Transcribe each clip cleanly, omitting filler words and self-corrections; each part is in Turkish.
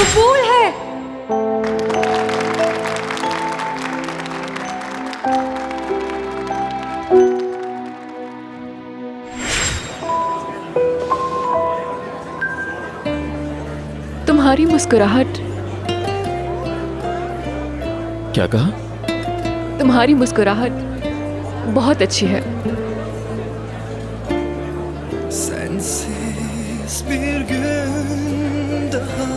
कबूल है। तुम्हारी मुस्कुराहट। क्या कहा? तुम्हारी मुस्कुराहट बहुत अच्छी है। Sensiz bir gün daha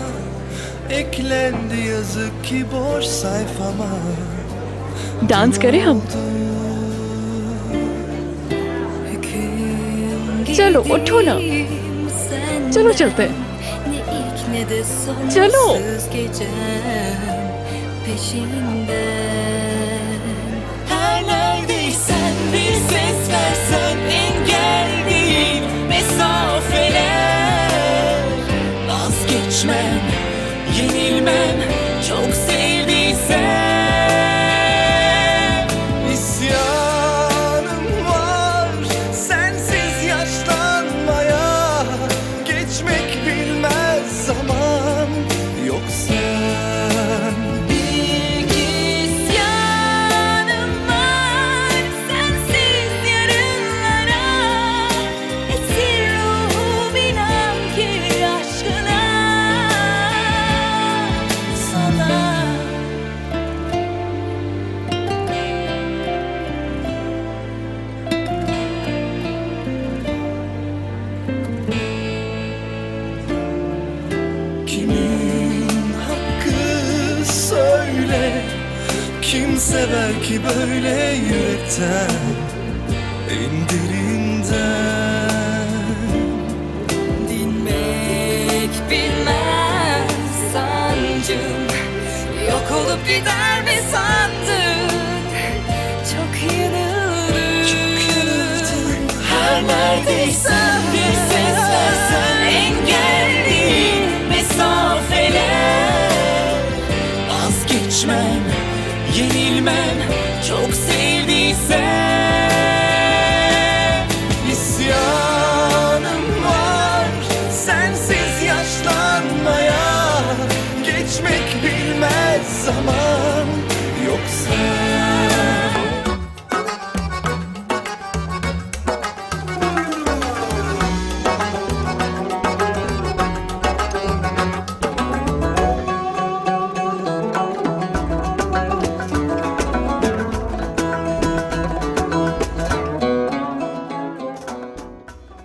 eklendi yazık ki boş sayfama. Dance करें हम? चलो उठो ना, चलो चलते हैं। चलो। Her neredeysen bir ses versen engel değil mesafeler. Vazgeçmem, yenilmem çok sevdiysem. İsyanım var sensiz yaşlanmaya. Geçmek bilmez zaman yoksa. Kim sever ki böyle yürekten, en derinden? Dinmek bilmez sancım, yok olup gider mi sandın? Çok yanıldın. Her neredeysen bir ses versen engel değil mesafeler. Vazgeçmem, yenilmem çok